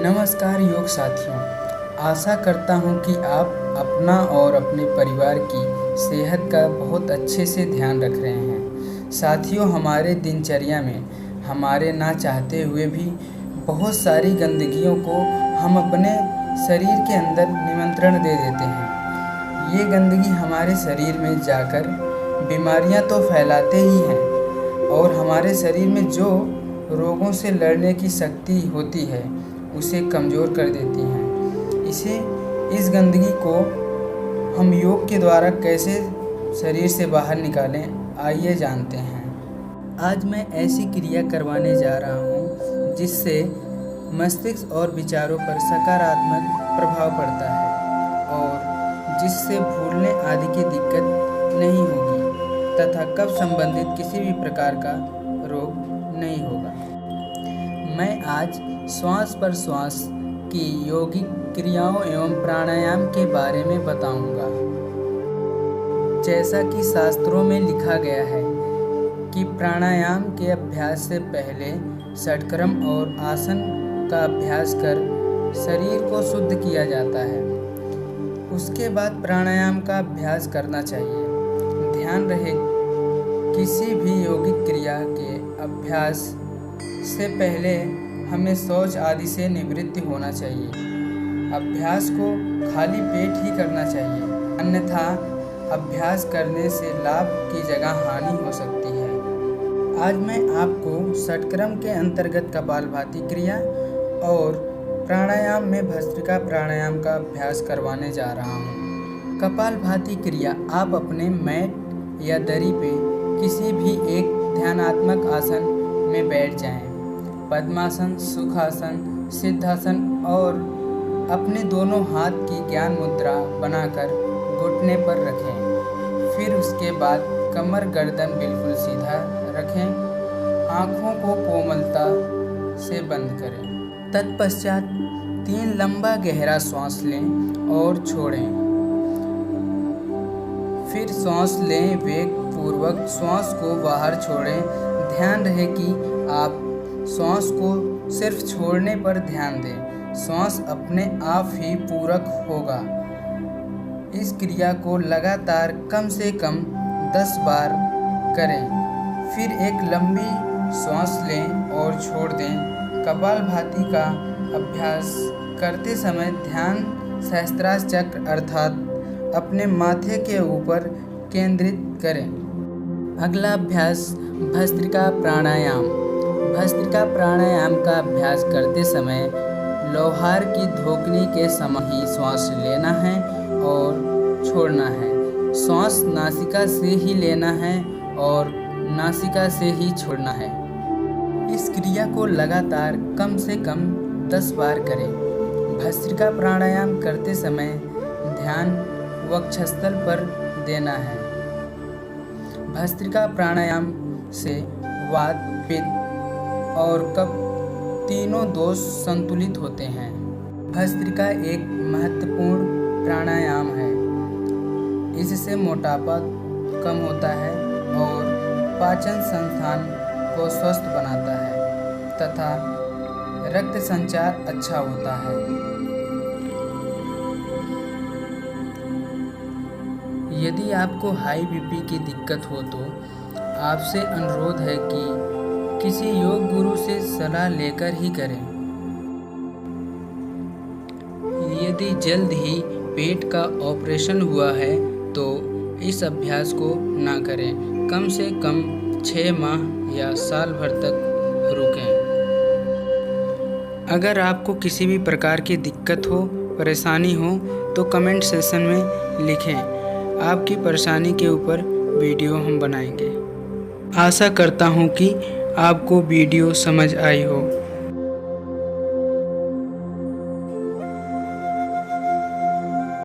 नमस्कार योग साथियों, आशा करता हूँ कि आप अपना और अपने परिवार की सेहत का बहुत अच्छे से ध्यान रख रहे हैं। साथियों, हमारे दिनचर्या में हमारे ना चाहते हुए भी बहुत सारी गंदगियों को हम अपने शरीर के अंदर निमंत्रण दे देते हैं। ये गंदगी हमारे शरीर में जाकर बीमारियां तो फैलाते ही हैं और हमारे शरीर में जो रोगों से लड़ने की शक्ति होती है उसे कमज़ोर कर देती हैं। इस गंदगी को हम योग के द्वारा कैसे शरीर से बाहर निकालें, आइए जानते हैं। आज मैं ऐसी क्रिया करवाने जा रहा हूँ जिससे मस्तिष्क और विचारों पर सकारात्मक प्रभाव पड़ता है और जिससे भूलने आदि की दिक्कत नहीं होगी तथा कफ संबंधित किसी भी प्रकार का रोग नहीं होगा। मैं आज श्वास पर श्वास की योगिक क्रियाओं एवं प्राणायाम के बारे में बताऊंगा। जैसा कि शास्त्रों में लिखा गया है कि प्राणायाम के अभ्यास से पहले षटक्रम और आसन का अभ्यास कर शरीर को शुद्ध किया जाता है। उसके बाद प्राणायाम का अभ्यास करना चाहिए। ध्यान रहे, किसी भी योगिक क्रिया के अभ्यास से पहले हमें शौच आदि से निवृत्त होना चाहिए। अभ्यास को खाली पेट ही करना चाहिए, अन्यथा अभ्यास करने से लाभ की जगह हानि हो सकती है। आज मैं आपको षटक्रम के अंतर्गत कपालभाति क्रिया और प्राणायाम में भस्त्रिका प्राणायाम का अभ्यास करवाने जा रहा हूँ। कपालभाति क्रिया आप अपने मैट या दरी पे किसी भी एक ध्यानात्मक आसन में बैठ जाएं। पद्मासन, सुखासन, सिद्धासन और अपने दोनों हाथ की ज्ञान मुद्रा बनाकर घुटने पर रखें। फिर उसके बाद कमर गर्दन बिल्कुल सीधा रखें। आँखों को कोमलता से बंद करें। तत्पश्चात 3 लंबा गहरा श्वास लें और छोड़ें। फिर श्वास लें, वेग पूर्वक श्वास को बाहर छोड़ें। ध्यान रहे कि आप श्वास को सिर्फ छोड़ने पर ध्यान दें। श्वास अपने आप ही पूरक होगा। इस क्रिया को लगातार कम से कम 10 बार करें। फिर एक लंबी श्वास लें और छोड़ दें। कपालभाति का अभ्यास करते समय ध्यान सहस्त्रार चक्र अर्थात अपने माथे के ऊपर केंद्रित करें। अगला अभ्यास भस्त्रिका प्राणायाम। भस्त्रिका प्राणायाम का अभ्यास करते समय लोहार की धोकनी के समान ही श्वास लेना है और छोड़ना है। श्वास नासिका से ही लेना है और नासिका से ही छोड़ना है। इस क्रिया को लगातार कम से कम 10 बार करें। भस्त्रिका प्राणायाम करते समय ध्यान वक्षस्थल पर देना है। भस्त्रिका प्राणायाम से वात, पित्त और कफ तीनों दोष संतुलित होते हैं। भस्त्रिका एक महत्वपूर्ण प्राणायाम है। इससे मोटापा कम होता है और पाचन संस्थान को स्वस्थ बनाता है तथा रक्त संचार अच्छा होता है। यदि आपको हाई बीपी की दिक्कत हो तो आपसे अनुरोध है कि किसी योग गुरु से सलाह लेकर ही करें। यदि जल्द ही पेट का ऑपरेशन हुआ है तो इस अभ्यास को ना करें। कम से कम 6 माह या साल भर तक रुकें। अगर आपको किसी भी प्रकार की दिक्कत हो, परेशानी हो तो कमेंट सेक्शन में लिखें। आपकी परेशानी के ऊपर वीडियो हम बनाएंगे। आशा करता हूँ कि आपको वीडियो समझ आई हो।